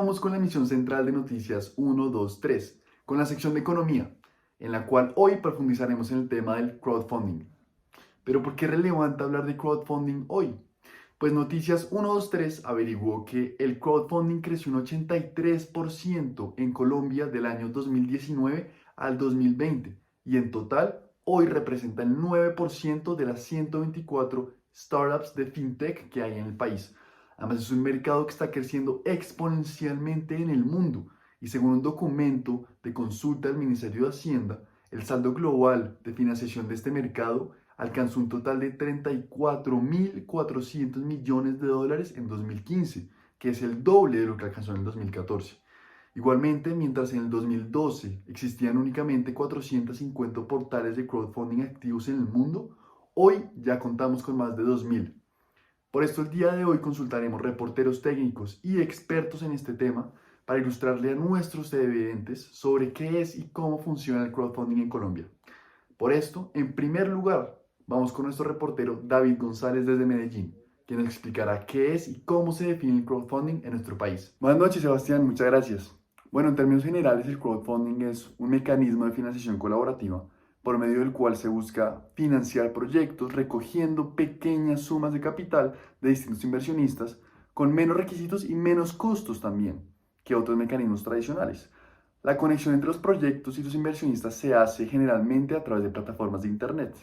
Continuamos con la emisión central de Noticias 123, con la sección de Economía, en la cual hoy profundizaremos en el tema del crowdfunding. Pero ¿por qué es relevante hablar de crowdfunding hoy? Pues Noticias 123 averiguó que el crowdfunding creció un 83% en Colombia del año 2019 al 2020 y en total hoy representa el 9% de las 124 startups de fintech que hay en el país. Además es un mercado que está creciendo exponencialmente en el mundo y según un documento de consulta del Ministerio de Hacienda, el saldo global de financiación de este mercado alcanzó un total de 34.400 millones de dólares en 2015, que es el doble de lo que alcanzó en el 2014. Igualmente, mientras en el 2012 existían únicamente 450 portales de crowdfunding activos en el mundo, hoy ya contamos con más de 2.000. Por esto el día de hoy consultaremos reporteros técnicos y expertos en este tema para ilustrarle a nuestros televidentes sobre qué es y cómo funciona el crowdfunding en Colombia. Por esto, en primer lugar, vamos con nuestro reportero David González desde Medellín, quien nos explicará qué es y cómo se define el crowdfunding en nuestro país. Buenas noches, Sebastián, muchas gracias. Bueno, en términos generales, el crowdfunding es un mecanismo de financiación colaborativa por medio del cual se busca financiar proyectos recogiendo pequeñas sumas de capital de distintos inversionistas con menos requisitos y menos costos también que otros mecanismos tradicionales. La conexión entre los proyectos y los inversionistas se hace generalmente a través de plataformas de Internet.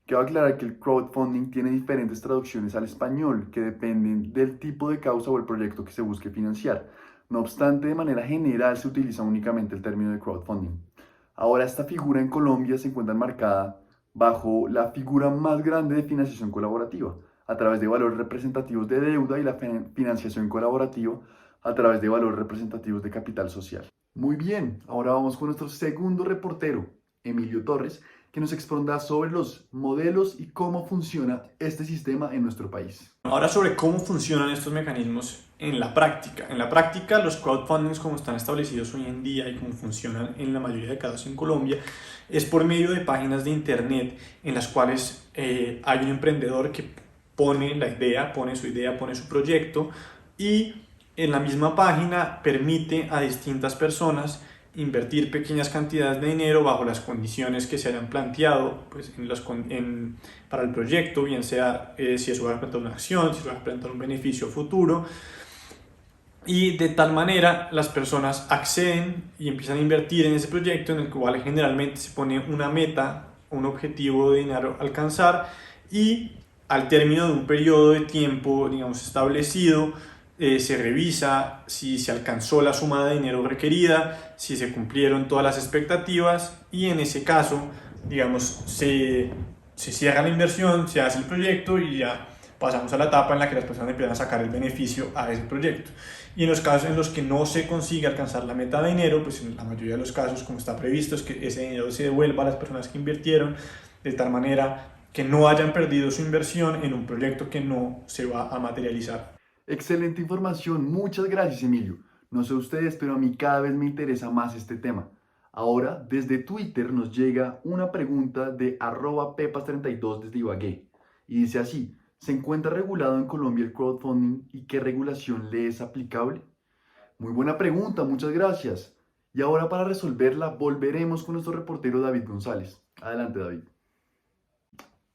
Quiero aclarar que el crowdfunding tiene diferentes traducciones al español que dependen del tipo de causa o el proyecto que se busque financiar. No obstante, de manera general se utiliza únicamente el término de crowdfunding. Ahora, esta figura en Colombia se encuentra enmarcada bajo la figura más grande de financiación colaborativa, a través de valores representativos de deuda y la financiación colaborativa a través de valores representativos de capital social. Muy bien, ahora vamos con nuestro segundo reportero, Emilio Torres, que nos expondrá sobre los modelos y cómo funciona este sistema en nuestro país. Ahora sobre cómo funcionan estos mecanismos en la práctica. En la práctica, los crowdfundings como están establecidos hoy en día y como funcionan en la mayoría de casos en Colombia, es por medio de páginas de internet en las cuales hay un emprendedor que pone la idea, pone su proyecto y en la misma página permite a distintas personas invertir pequeñas cantidades de dinero bajo las condiciones que se hayan planteado pues, para el proyecto, bien sea si eso va a representar una acción, si eso va a representar un beneficio futuro. Y de tal manera las personas acceden y empiezan a invertir en ese proyecto en el cual generalmente se pone una meta, un objetivo de dinero a alcanzar y al término de un periodo de tiempo, digamos, establecido, se revisa si se alcanzó la suma de dinero requerida, si se cumplieron todas las expectativas y en ese caso, digamos, se cierra la inversión, se hace el proyecto y ya pasamos a la etapa en la que las personas empiezan a sacar el beneficio a ese proyecto. Y en los casos en los que no se consigue alcanzar la meta de dinero, pues en la mayoría de los casos, como está previsto, es que ese dinero se devuelva a las personas que invirtieron, de tal manera que no hayan perdido su inversión en un proyecto que no se va a materializar. Excelente información, muchas gracias, Emilio. No sé ustedes, pero a mí cada vez me interesa más este tema. Ahora, desde Twitter nos llega una pregunta de @pepas32 desde Ibagué. Y dice así, ¿se encuentra regulado en Colombia el crowdfunding y qué regulación le es aplicable? Muy buena pregunta, muchas gracias. Y ahora para resolverla volveremos con nuestro reportero David González. Adelante, David.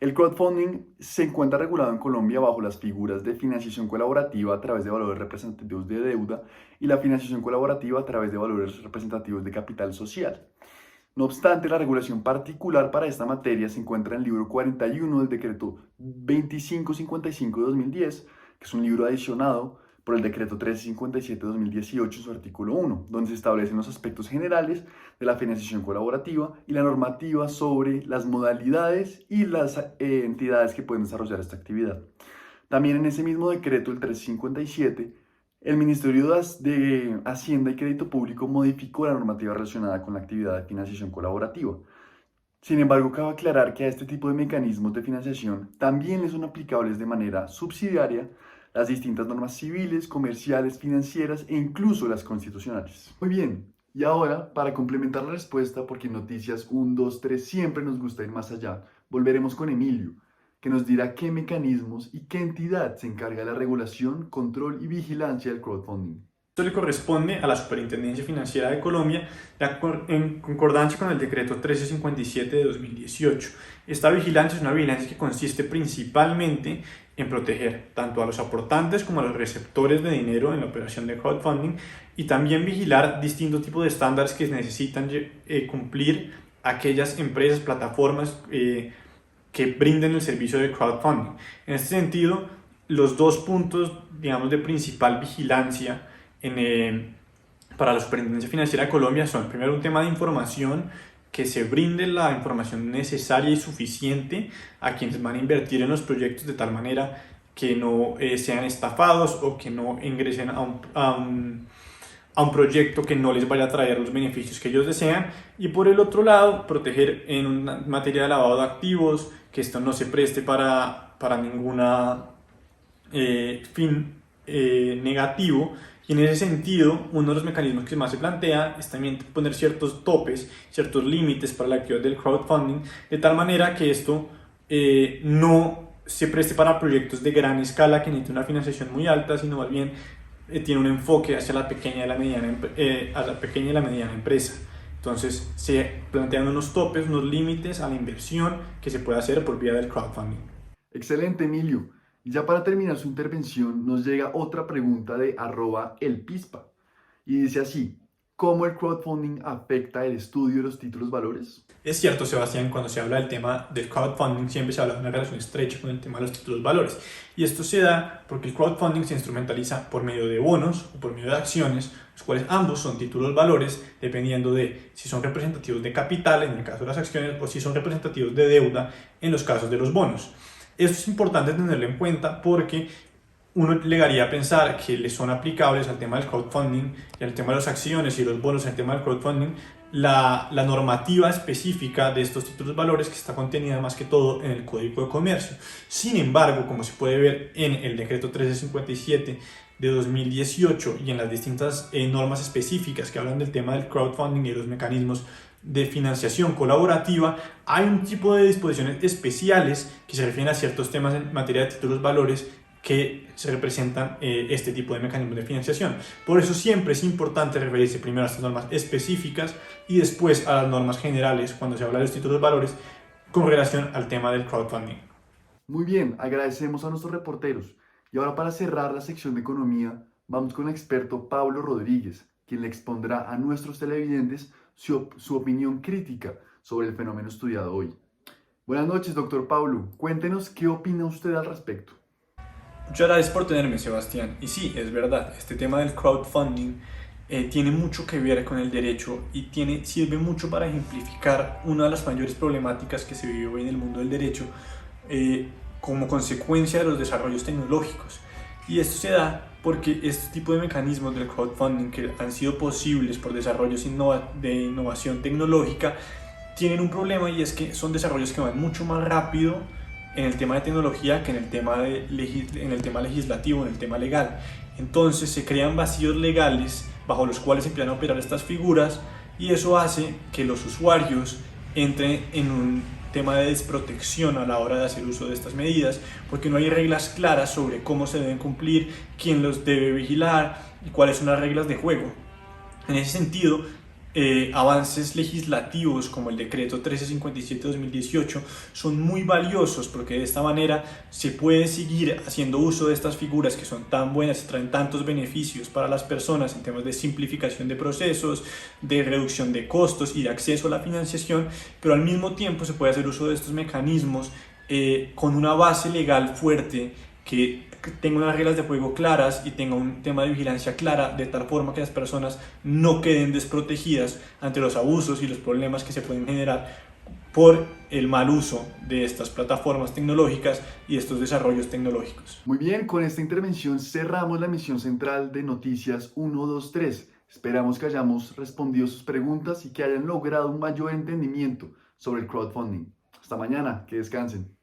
El crowdfunding se encuentra regulado en Colombia bajo las figuras de financiación colaborativa a través de valores representativos de deuda y la financiación colaborativa a través de valores representativos de capital social. No obstante, la regulación particular para esta materia se encuentra en el libro 41 del decreto 2555 de 2010, que es un libro adicionado por el decreto 1357 de 2018 en su artículo 1, donde se establecen los aspectos generales de la financiación colaborativa y la normativa sobre las modalidades y las entidades que pueden desarrollar esta actividad. También en ese mismo decreto, el 1357, el Ministerio de Hacienda y Crédito Público modificó la normativa relacionada con la actividad de financiación colaborativa. Sin embargo, cabe aclarar que a este tipo de mecanismos de financiación también les son aplicables de manera subsidiaria las distintas normas civiles, comerciales, financieras e incluso las constitucionales. Muy bien, y ahora, para complementar la respuesta, porque en Noticias 1, 2, 3 siempre nos gusta ir más allá, volveremos con Emilio, que nos dirá qué mecanismos y qué entidad se encarga de la regulación, control y vigilancia del crowdfunding. Esto le corresponde a la Superintendencia Financiera de Colombia en concordancia con el decreto 1357 de 2018. Esta vigilancia es una vigilancia que consiste principalmente en proteger tanto a los aportantes como a los receptores de dinero en la operación de crowdfunding y también vigilar distintos tipos de estándares que necesitan cumplir aquellas empresas, plataformas que brinden el servicio de crowdfunding. En este sentido, los dos puntos, digamos, de principal vigilancia para la Superintendencia Financiera de Colombia son, primero, un tema de información, que se brinde la información necesaria y suficiente a quienes van a invertir en los proyectos de tal manera que no sean estafados o que no ingresen a un proyecto que no les vaya a traer los beneficios que ellos desean. Y por el otro lado, proteger en una materia de lavado de activos, que esto no se preste para ninguna fin negativo. Y en ese sentido, uno de los mecanismos que más se plantea es también poner ciertos topes, ciertos límites para la actividad del crowdfunding, de tal manera que esto no se preste para proyectos de gran escala que necesitan una financiación muy alta, sino más bien tiene un enfoque hacia la pequeña y la mediana empresa. Entonces se plantean unos topes, unos límites a la inversión que se puede hacer por vía del crowdfunding. Excelente, Emilio. Y ya para terminar su intervención, nos llega otra pregunta de @elpispa. Y dice así: ¿cómo el crowdfunding afecta el estudio de los títulos valores? Es cierto, Sebastián, cuando se habla del tema del crowdfunding siempre se habla de una relación estrecha con el tema de los títulos valores. Y esto se da porque el crowdfunding se instrumentaliza por medio de bonos o por medio de acciones, los cuales ambos son títulos valores, dependiendo de si son representativos de capital en el caso de las acciones o si son representativos de deuda en los casos de los bonos. Esto es importante tenerlo en cuenta porque uno llegaría a pensar que le son aplicables al tema del crowdfunding y al tema de las acciones y los bonos en el tema del crowdfunding la normativa específica de estos títulos valores que está contenida más que todo en el Código de Comercio. Sin embargo, como se puede ver en el decreto 1357 de 2018 y en las distintas normas específicas que hablan del tema del crowdfunding y los mecanismos de financiación colaborativa, hay un tipo de disposiciones especiales que se refieren a ciertos temas en materia de títulos valores que se representan este tipo de mecanismos de financiación. Por eso siempre es importante referirse primero a estas normas específicas y después a las normas generales cuando se habla de los títulos valores con relación al tema del crowdfunding. Muy bien, agradecemos a nuestros reporteros. Y ahora, para cerrar la sección de economía, vamos con el experto Pablo Rodríguez, quien le expondrá a nuestros televidentes su opinión crítica sobre el fenómeno estudiado hoy. Buenas noches, doctor Pablo. Cuéntenos qué opina usted al respecto. Muchas gracias por tenerme, Sebastián. Y sí, es verdad, este tema del crowdfunding tiene mucho que ver con el derecho y sirve mucho para ejemplificar una de las mayores problemáticas que se vive hoy en el mundo del derecho como consecuencia de los desarrollos tecnológicos. Y esto se da porque este tipo de mecanismos del crowdfunding que han sido posibles por desarrollos de innovación tecnológica tienen un problema, y es que son desarrollos que van mucho más rápido en el tema de tecnología que en el tema legislativo, en el tema legal. Entonces se crean vacíos legales bajo los cuales se empiezan a operar estas figuras, y eso hace que los usuarios entren en un tema de desprotección a la hora de hacer uso de estas medidas, porque no hay reglas claras sobre cómo se deben cumplir, quién los debe vigilar y cuáles son las reglas de juego. En ese sentido, avances legislativos como el decreto 1357-2018 son muy valiosos, porque de esta manera se puede seguir haciendo uso de estas figuras que son tan buenas y traen tantos beneficios para las personas en temas de simplificación de procesos, de reducción de costos y de acceso a la financiación, pero al mismo tiempo se puede hacer uso de estos mecanismos con una base legal fuerte que tenga unas reglas de juego claras y tenga un tema de vigilancia clara, de tal forma que las personas no queden desprotegidas ante los abusos y los problemas que se pueden generar por el mal uso de estas plataformas tecnológicas y estos desarrollos tecnológicos. Muy bien, con esta intervención cerramos la emisión central de Noticias 123. Esperamos que hayamos respondido sus preguntas y que hayan logrado un mayor entendimiento sobre el crowdfunding. Hasta mañana, que descansen.